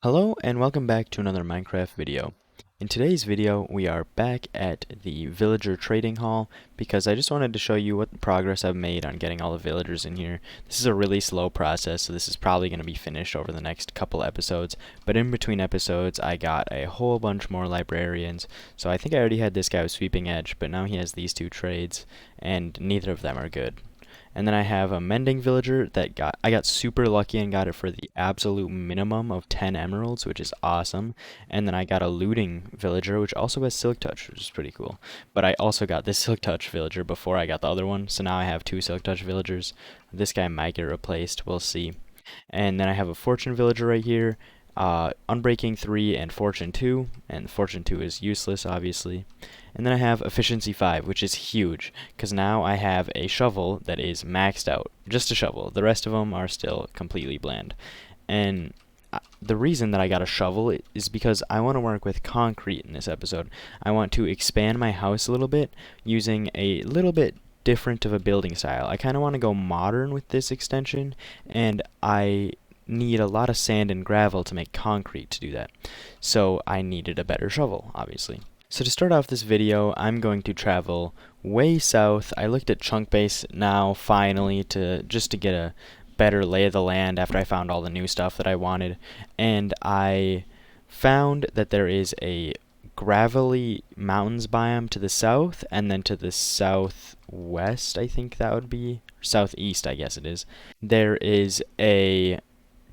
Hello and welcome back to another Minecraft video. In today's video we are back at the villager trading hall because I just wanted to show you what progress I've made on getting all the villagers in here. This is a really slow process, so this is probably going to be finished over the next couple episodes, but in between episodes I got a whole bunch more librarians. So I think I already had this guy with Sweeping Edge, but now he has these two trades and neither of them are good. And then I have a mending villager that I got super lucky and got it for the absolute minimum of 10 emeralds, which is awesome. And then I got a looting villager, which also has silk touch, which is pretty cool. But I also got this silk touch villager before I got the other one, so now I have two silk touch villagers. This guy might get replaced, we'll see. And then I have a fortune villager right here, Unbreaking 3 and Fortune 2, and Fortune 2 is useless, obviously. And then I have Efficiency 5, which is huge, because now I have a shovel that is maxed out. Just a shovel. The rest of them are still completely bland. And the reason that I got a shovel is because I want to work with concrete in this episode. I want to expand my house a little bit using a little bit different of a building style. I kind of want to go modern with this extension, and I need a lot of sand and gravel to make concrete to do that. So I needed a better shovel, obviously. So to start off this video, I'm going to travel way south. I looked at Chunk Base now, finally, just to get a better lay of the land after I found all the new stuff that I wanted. And I found that there is a gravelly mountains biome to the south, and then to the southwest, I think that would be, southeast, I guess it is. There is a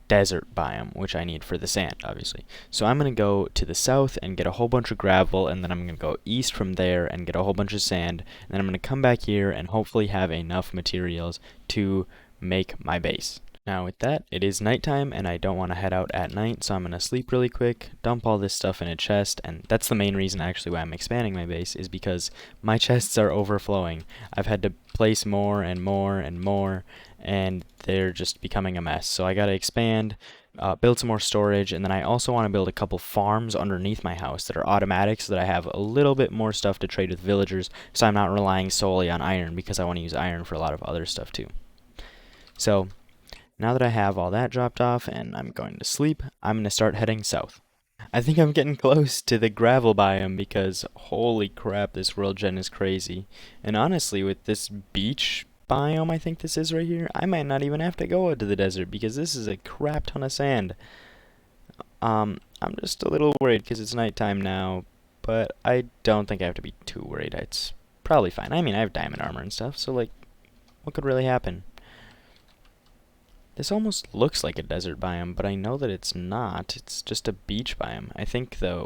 desert biome, which I need for the sand, obviously. So I'm going to go to the south and get a whole bunch of gravel, and then I'm going to go east from there and get a whole bunch of sand, and then I'm going to come back here and hopefully have enough materials to make my base. Now with that, it is nighttime and I don't want to head out at night, so I'm going to sleep really quick, dump all this stuff in a chest, and that's the main reason actually why I'm expanding my base, is because my chests are overflowing. I've had to place more and more and more, and they're just becoming a mess. So I gotta expand, build some more storage, and then I also want to build a couple farms underneath my house that are automatic so that I have a little bit more stuff to trade with villagers, so I'm not relying solely on iron, because I want to use iron for a lot of other stuff too. So now that I have all that dropped off and I'm going to sleep, I'm going to start heading south. I think I'm getting close to the gravel biome because holy crap, this world gen is crazy. And honestly, with this beach biome I think this is right here, I might not even have to go into the desert because this is a crap ton of sand. I'm just a little worried because it's nighttime now, but I don't think I have to be too worried. It's probably fine. I mean, I have diamond armor and stuff, so like, what could really happen? This almost looks like a desert biome, but I know that it's not. It's just a beach biome. I think the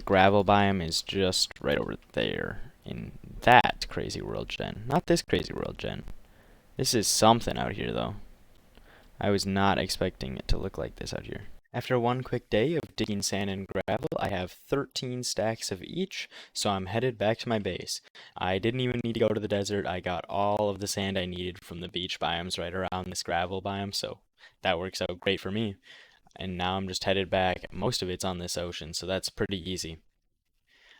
gravel biome is just right over there in that crazy world gen. Not this crazy world gen. This is something out here though. I was not expecting it to look like this out here. After one quick day of digging sand and gravel, I have 13 stacks of each, so I'm headed back to my base. I didn't even need to go to the desert. I got all of the sand I needed from the beach biomes right around this gravel biome, so that works out great for me. And now I'm just headed back. Most of it's on this ocean, so that's pretty easy.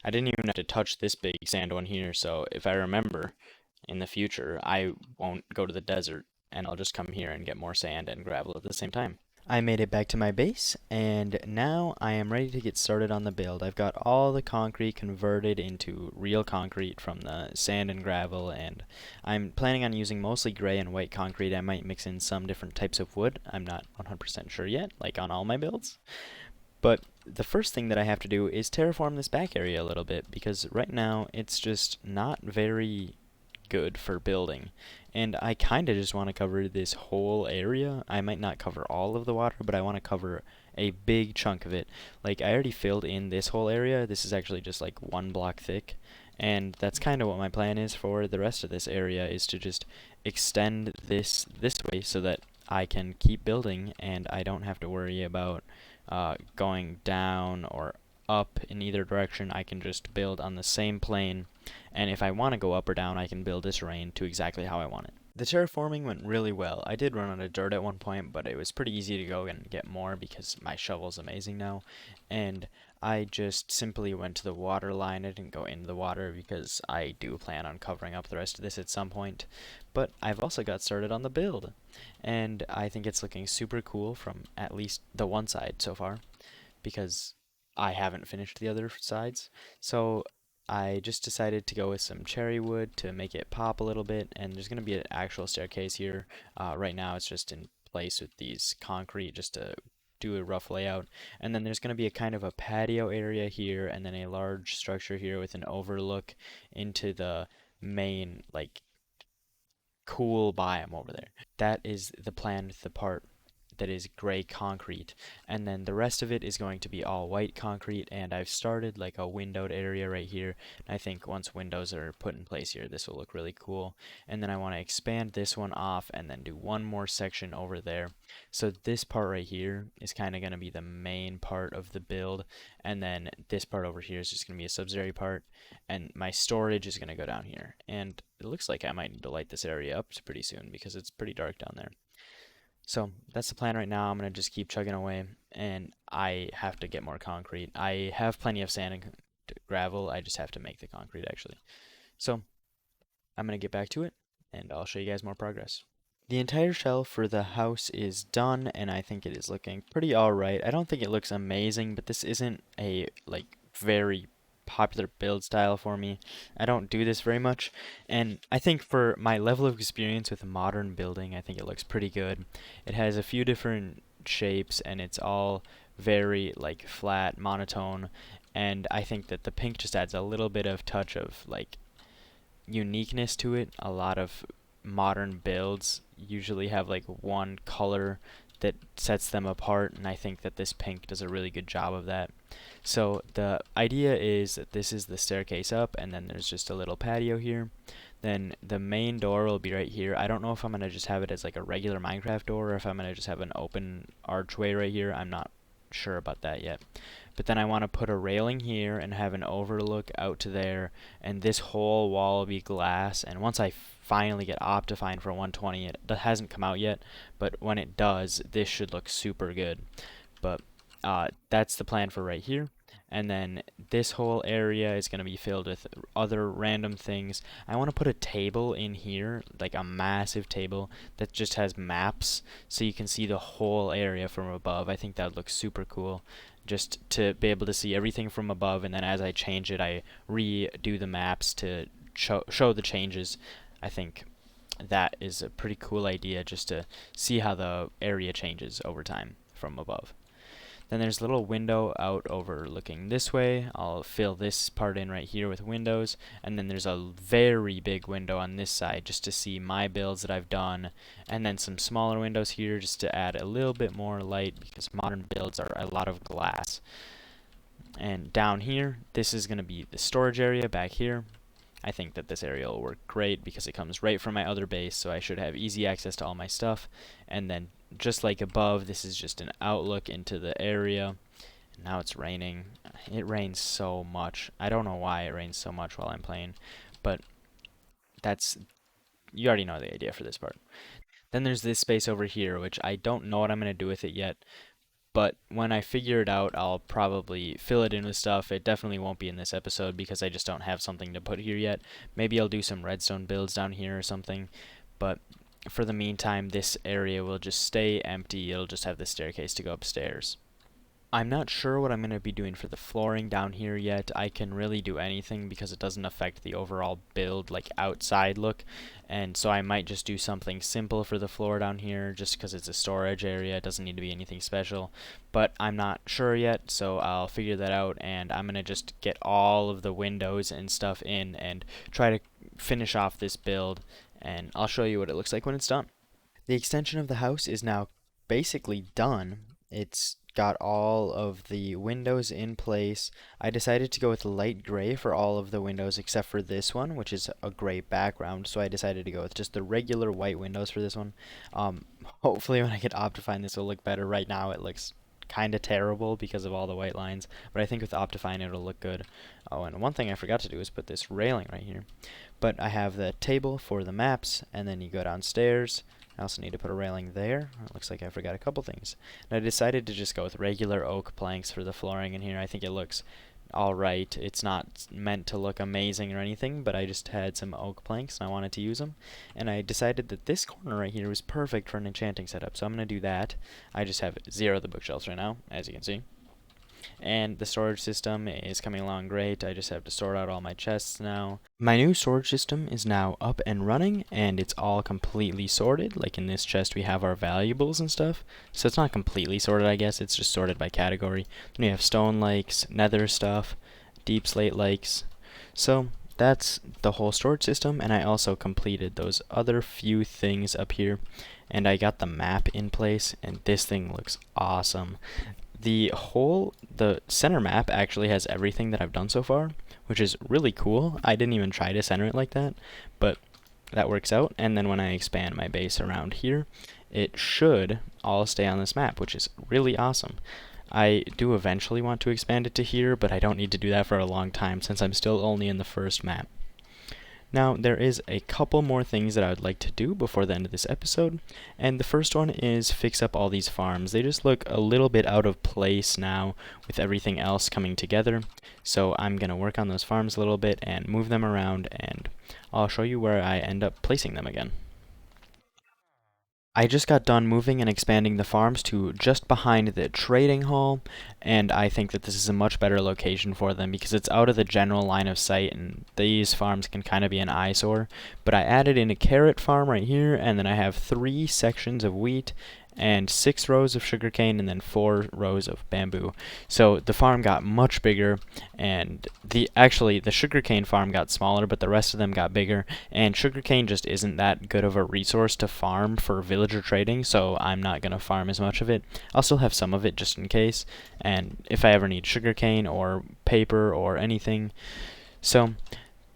I didn't even have to touch this big sand one here, so if I remember in the future, I won't go to the desert, and I'll just come here and get more sand and gravel at the same time. I made it back to my base, and now I am ready to get started on the build. I've got all the concrete converted into real concrete from the sand and gravel, and I'm planning on using mostly gray and white concrete. I might mix in some different types of wood. I'm not 100% sure yet, like on all my builds. But the first thing that I have to do is terraform this back area a little bit, because right now it's just not very good for building. And I kind of just want to cover this whole area. I might not cover all of the water, but I want to cover a big chunk of it. Like, I already filled in this whole area. This is actually just like 1 block thick. And that's kind of what my plan is for the rest of this area, is to just extend this way so that I can keep building and I don't have to worry about going down or up in either direction. I can just build on the same plane, and if I want to go up or down, I can build this terrain to exactly how I want it. The terraforming went really well. I did run out of dirt at one point, but it was pretty easy to go and get more because my shovel's amazing now. And I just simply went to the water line. I didn't go into the water because I do plan on covering up the rest of this at some point. But I've also got started on the build, and I think it's looking super cool from at least the one side so far because I haven't finished the other sides. So I just decided to go with some cherry wood to make it pop a little bit, and there's going to be an actual staircase here. Right now it's just in place with these concrete just to do a rough layout, and then there's going to be a kind of a patio area here, and then a large structure here with an overlook into the main like cool biome over there. That is the plan with the part that is gray concrete, and then the rest of it is going to be all white concrete, and I've started like a windowed area right here, and I think once windows are put in place here this will look really cool. And then I want to expand this one off and then do one more section over there, so this part right here is kind of going to be the main part of the build, and then this part over here is just going to be a subsidiary part, and my storage is going to go down here. And it looks like I might need to light this area up pretty soon because it's pretty dark down there. So that's the plan right now. I'm gonna just keep chugging away, and I have to get more concrete. I have plenty of sand and gravel. I just have to make the concrete actually. So I'm gonna get back to it, and I'll show you guys more progress. The entire shell for the house is done, and I think it is looking pretty alright. I don't think it looks amazing, but this isn't a like very popular build style for me. I don't do this very much, and I think for my level of experience with modern building, I think it looks pretty good. It has a few different shapes, and it's all very like flat, monotone, and I think that the pink just adds a little bit of touch of like uniqueness to it. A lot of modern builds usually have like one color that sets them apart, and I think that this pink does a really good job of that. So the idea is that this is the staircase up, and then there's just a little patio here. Then the main door will be right here. I don't know if I'm gonna just have it as like a regular Minecraft door or if I'm gonna just have an open archway right here. I'm not sure about that yet. But then I want to put a railing here and have an overlook out to there, and this whole wall will be glass. And once I finally get Optifine for 120, it hasn't come out yet, but when it does, this should look super good. But that's the plan for right here. And then this whole area is going to be filled with other random things. I want to put a table in here, like a massive table that just has maps so you can see the whole area from above. I think that would look super cool, just to be able to see everything from above, and then as I change it, I redo the maps to show the changes. I think that is a pretty cool idea, just to see how the area changes over time from above. Then there's a little window out overlooking this way. I'll fill this part in right here with windows. And then there's a very big window on this side just to see my builds that I've done. And then some smaller windows here just to add a little bit more light because modern builds are a lot of glass. And down here, this is going to be the storage area back here. I think that this area will work great because it comes right from my other base, so I should have easy access to all my stuff. And then just like above, this is just an outlook into the area. Now it's raining. It rains so much. I don't know why it rains so much while I'm playing, but you already know the idea for this part. Then there's this space over here, which I don't know what I'm going to do with it yet, but when I figure it out, I'll probably fill it in with stuff. It definitely won't be in this episode because I just don't have something to put here yet. Maybe I'll do some redstone builds down here or something, but for the meantime, this area will just stay empty. It'll just have the staircase to go upstairs. I'm not sure what I'm going to be doing for the flooring down here yet. I can really do anything because it doesn't affect the overall build, like outside look. And so I might just do something simple for the floor down here just because it's a storage area. It doesn't need to be anything special. But I'm not sure yet, so I'll figure that out. And I'm going to just get all of the windows and stuff in and try to finish off this build. And I'll show you what it looks like when it's done. The extension of the house is now basically done. It's got all of the windows in place. I decided to go with light gray for all of the windows except for this one, which is a gray background, so I decided to go with just the regular white windows for this one. Hopefully when I get Optifine this will look better. Right now it looks kind of terrible because of all the white lines, but I think with Optifine it'll look good. Oh, and one thing I forgot to do is put this railing right here. But I have the table for the maps, and then you go downstairs. I also need to put a railing there. It looks like I forgot a couple things. And I decided to just go with regular oak planks for the flooring in here. I think it looks alright. It's not meant to look amazing or anything, but I just had some oak planks and I wanted to use them. And I decided that this corner right here was perfect for an enchanting setup, so I'm going to do that. I just have 0 of the bookshelves right now, as you can see. And the storage system is coming along great. I just have to sort out all my chests now. My new storage system is now up and running, and it's all completely sorted. Like in this chest we have our valuables and stuff. So it's not completely sorted, I guess. It's just sorted by category. Then we have stone lakes, nether stuff, deep slate lakes. So that's the whole storage system, and I also completed those other few things up here. And I got the map in place, and this thing looks awesome. The center map actually has everything that I've done so far, which is really cool. I didn't even try to center it like that, but that works out. And then when I expand my base around here, it should all stay on this map, which is really awesome. I do eventually want to expand it to here, but I don't need to do that for a long time since I'm still only in the first map. Now, there is a couple more things that I would like to do before the end of this episode, and the first one is fix up all these farms. They just look a little bit out of place now with everything else coming together, so I'm going to work on those farms a little bit and move them around, and I'll show you where I end up placing them again. I just got done moving and expanding the farms to just behind the trading hall, and I think that this is a much better location for them because it's out of the general line of sight, and these farms can kind of be an eyesore. But I added in a carrot farm right here, and then I have 3 sections of wheat and 6 rows of sugarcane and then 4 rows of bamboo. So the farm got much bigger, and the sugarcane farm got smaller, but the rest of them got bigger, and sugarcane just isn't that good of a resource to farm for villager trading, so I'm not going to farm as much of it. I'll still have some of it just in case, and if I ever need sugarcane or paper or anything. So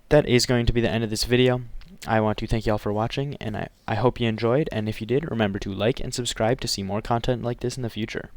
that is going to be the end of this video. I want to thank you all for watching, and I hope you enjoyed, and if you did, remember to like and subscribe to see more content like this in the future.